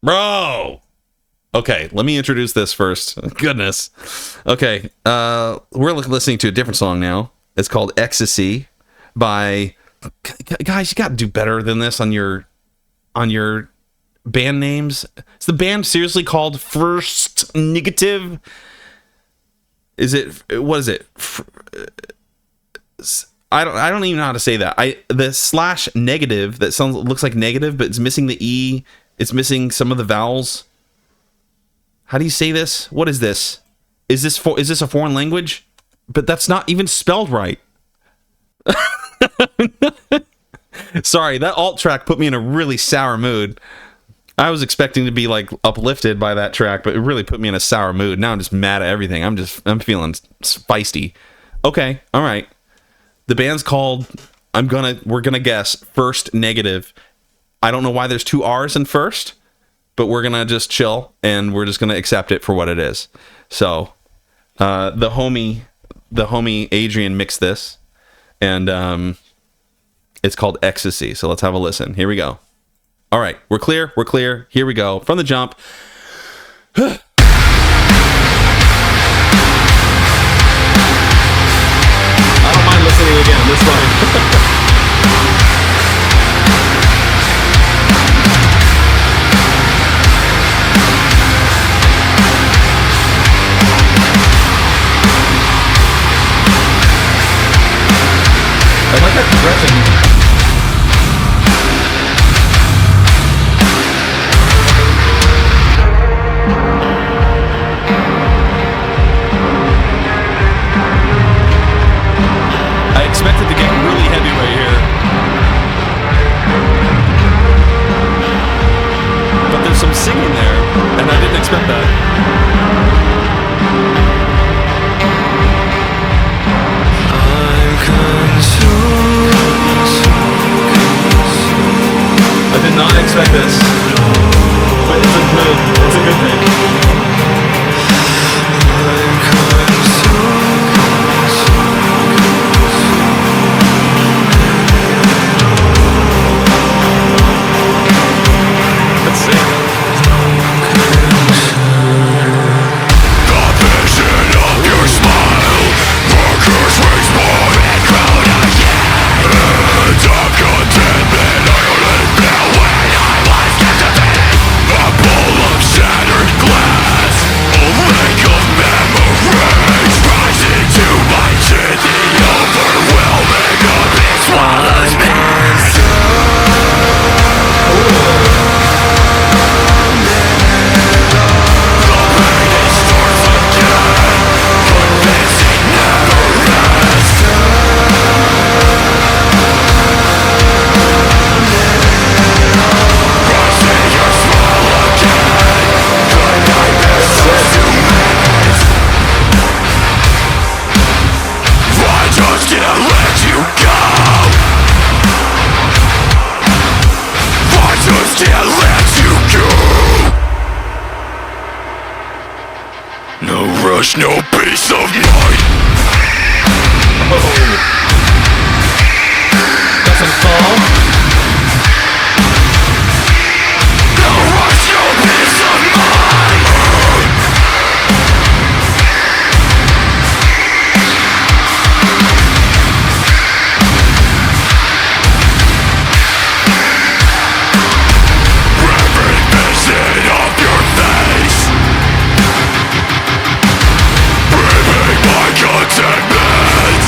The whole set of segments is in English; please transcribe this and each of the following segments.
Bro. Okay, let me introduce this first. Goodness. Okay, we're listening to a different song now. It's called Ecstasy by... Guys, you got to do better than this on your band names. Is the band seriously called First Negative? Is it... What is it? I don't even know how to say that. The slash negative that looks like negative, but it's missing the E. It's missing some of the vowels. How do you say this? What is this? Is this a foreign language? But that's not even spelled right. Sorry, that alt track put me in a really sour mood. I was expecting to be like uplifted by that track, but it really put me in a sour mood. Now I'm just mad at everything. I'm feeling feisty. Okay, all right. The band's called we're gonna guess First Negative. I don't know why there's two R's in first, but we're gonna just chill and we're just gonna accept it for what it is. So the homie Adrian mixed this, and it's called Ecstasy. So let's have a listen. Here we go. All right, we're clear. Here we go. From the jump. I don't mind listening again. This fine. I like that progression. I expected to get really heavy right here. But there's some singing there, and I didn't expect that. I did not expect this, but it's a good thing. Let's see. The vision of your smile, markers waste more and crowd again. And I'm contentment, I only feel when I was captivated. A bowl of shattered glass, a lake of memories rising to my chin. The overwhelming abyss swallows me. No peace of mind. Doesn't fall. No rush, no peace of mind. Every vision of your face, breathing my contentment.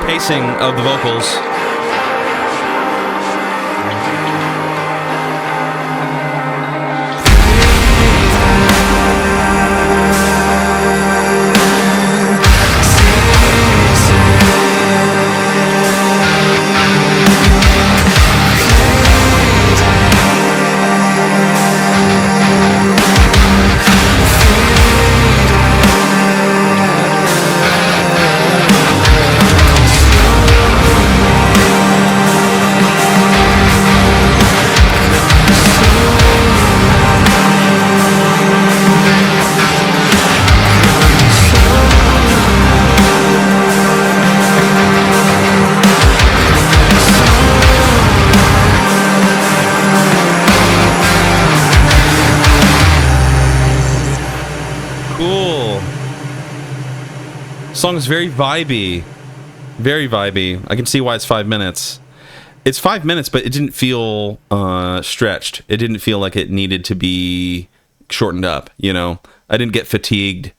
pacing of the vocals. Cool. Song is very vibey. Very vibey. I can see why it's 5 minutes. It's 5 minutes, but it didn't feel stretched. It didn't feel like it needed to be shortened up, you know? I didn't get fatigued.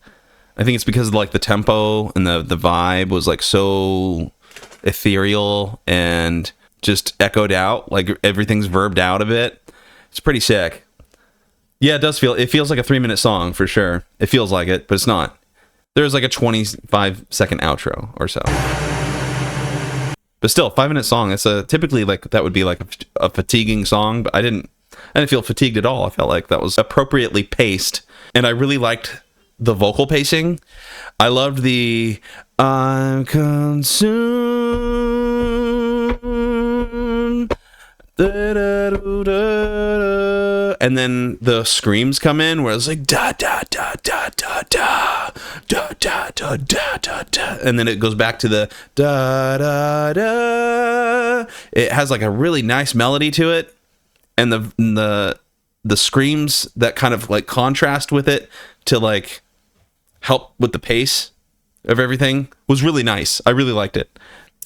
I think it's because of, like, the tempo and the vibe was, like, so ethereal and just echoed out. Like, everything's verbed out a bit. It's pretty sick. Yeah, it feels like a 3-minute song for sure. It feels like it, but it's not. There's like a 25-second outro or so. But still, 5-minute song. It's typically like that would be like a fatiguing song, but I didn't feel fatigued at all. I felt like that was appropriately paced, and I really liked the vocal pacing. I loved the I'm consumed. And then the screams come in where it's like da da da da da da da da da da da da, and then it goes back to the da da da. It has like a really nice melody to it, and the screams that kind of like contrast with it to like help with the pace of everything was really nice. I really liked it.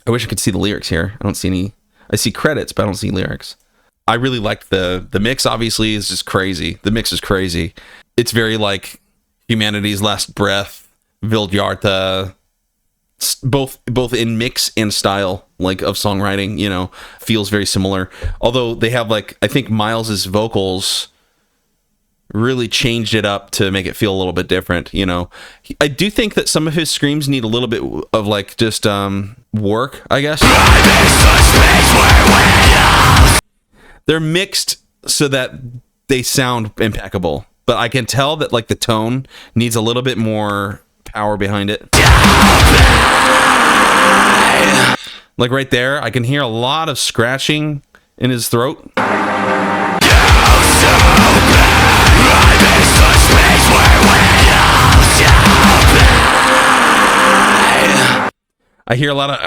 I wish I could see the lyrics here. I don't see any. I see credits, but I don't see lyrics. I really liked the mix. Obviously, is just crazy. The mix is crazy. It's very like Humanity's Last Breath, Vildhjarta, both in mix and style, like of songwriting. You know, feels very similar. Although they have like, I think Miles's vocals really changed it up to make it feel a little bit different. You know, I do think that some of his screams need a little bit of like just work, I guess. They're mixed so that they sound impeccable, but I can tell that like the tone needs a little bit more power behind it. Like right there, I can hear a lot of scratching in his throat. I hear a lot of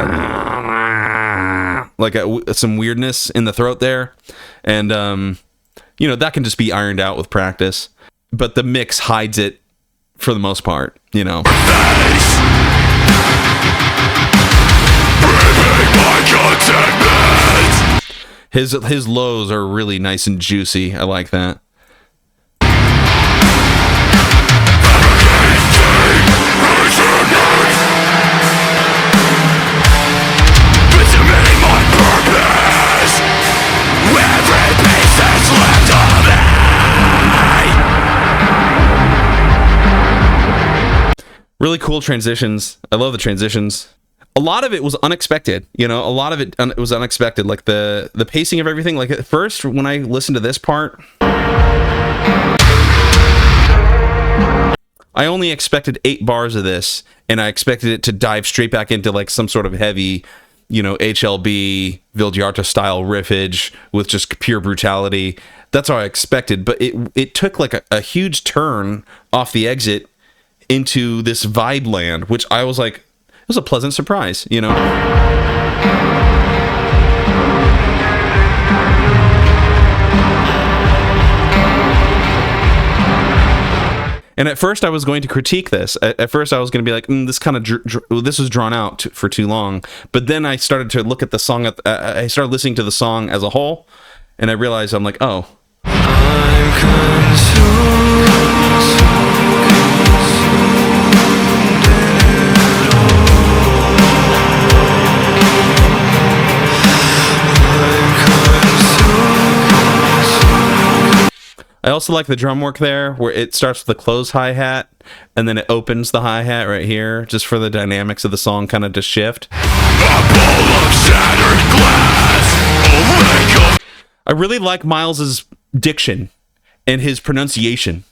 like some weirdness in the throat there, and you know, that can just be ironed out with practice, but the mix hides it for the most part, you know. His lows are really nice and juicy. I like that. Really cool transitions. I love the transitions. A lot of it was unexpected, you know. A lot of it was unexpected, like the pacing of everything. Like at first, when I listened to this part, I only expected 8 bars of this, and I expected it to dive straight back into like some sort of heavy, you know, HLB Vildhjarta style riffage with just pure brutality. That's what I expected, but it took like a huge turn off the exit into this vibe land, which I was like, it was a pleasant surprise, you know. And at first I was going to critique this. At first I was going to be like, this kind of this was drawn out for too long. But then I started to look at the song. I started listening to the song as a whole, and I realized I'm like, oh. I'm consumed. I also like the drum work there, where it starts with the closed hi-hat, and then it opens the hi-hat right here, just for the dynamics of the song kind of to shift. I really like Miles's diction and his pronunciation.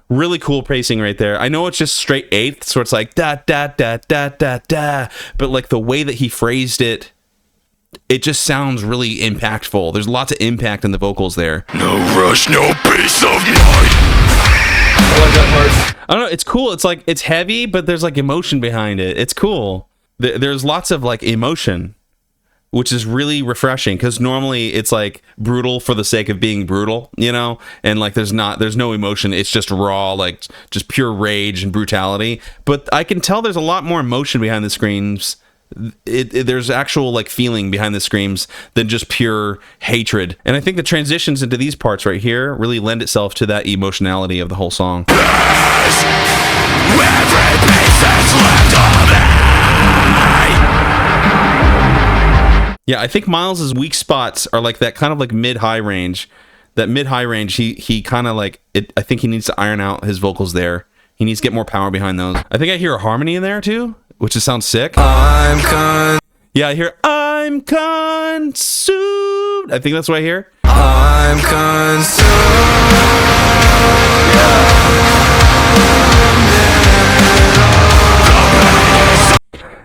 Really cool pacing right there. I know it's just straight eighth, so it's like da da da da da da, but like the way that he phrased it, it just sounds really impactful. There's lots of impact in the vocals there. No rush, no peace of mind. I like that part. I don't know, it's cool. It's like, it's heavy, but there's like emotion behind it. It's cool. There's lots of like emotion, which is really refreshing, because normally it's like brutal for the sake of being brutal, you know, and like there's no emotion. It's just raw, like just pure rage and brutality. But I can tell there's a lot more emotion behind the screams. There's actual like feeling behind the screams than just pure hatred. And I think the transitions into these parts right here really lend itself to that emotionality of the whole song. Yeah, I think Miles's weak spots are like that kind of like mid-high range. That mid-high range, he kind of like it. I think he needs to iron out his vocals there. He needs to get more power behind those. I think I hear a harmony in there too, which just sounds sick. Yeah, I hear I'm consumed. I think that's what I hear. I'm consumed.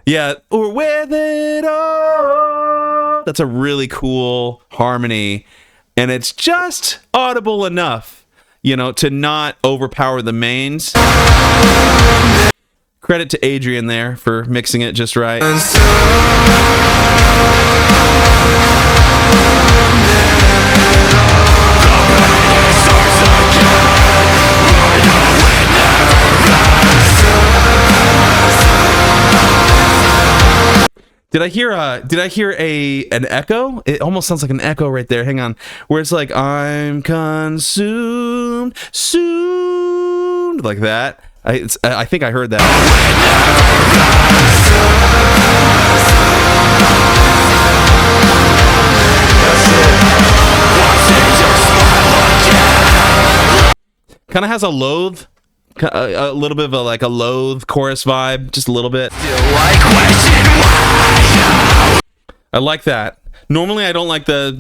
Yeah, or with it all. That's a really cool harmony, and it's just audible enough, you know, to not overpower the mains. Credit to Adrian there for mixing it just right. Did I hear an echo? It almost sounds like an echo right there. Hang on. Where it's like, I'm consumed, like that. I think I heard that. Kind of has a loathe, a little bit of a loathe chorus vibe, just a little bit. I like that. Normally, I don't like the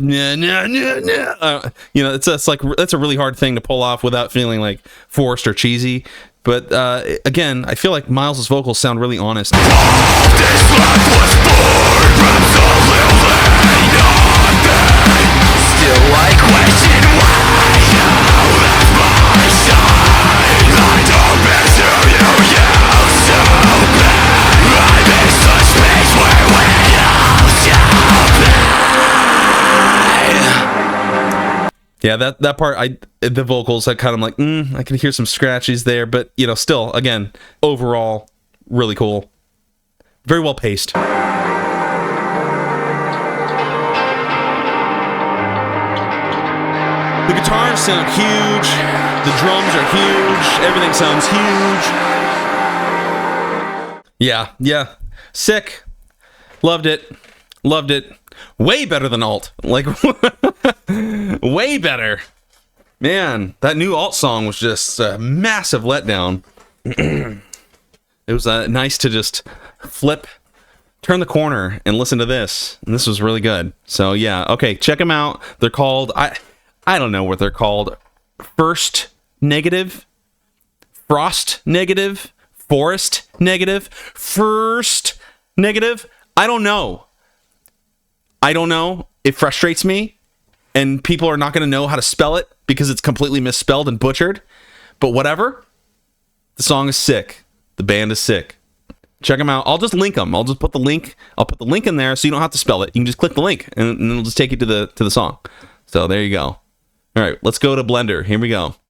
you know, it's like that's a really hard thing to pull off without feeling like forced or cheesy. But again, I feel like Miles's vocals sound really honest. Yeah, that part, the vocals, I kind of like, I can hear some scratches there, but, you know, still, again, overall, really cool. Very well paced. The guitars sound huge, the drums are huge, everything sounds huge. Yeah, sick. Loved it. Way better than alt. Like, way better. Man, that new alt song was just a massive letdown. It was nice to just turn the corner and listen to this. And this was really good. So yeah, okay, check them out. They're called, I don't know what they're called. First Negative, Frost Negative, Forest Negative, First Negative. I don't know. It frustrates me, and people are not going to know how to spell it because it's completely misspelled and butchered. But whatever. The song is sick. The band is sick. Check them out. I'll just link them. I'll just put the link. I'll put the link in there so you don't have to spell it. You can just click the link, and it'll just take you to the song. So there you go. All right, let's go to Blender. Here we go.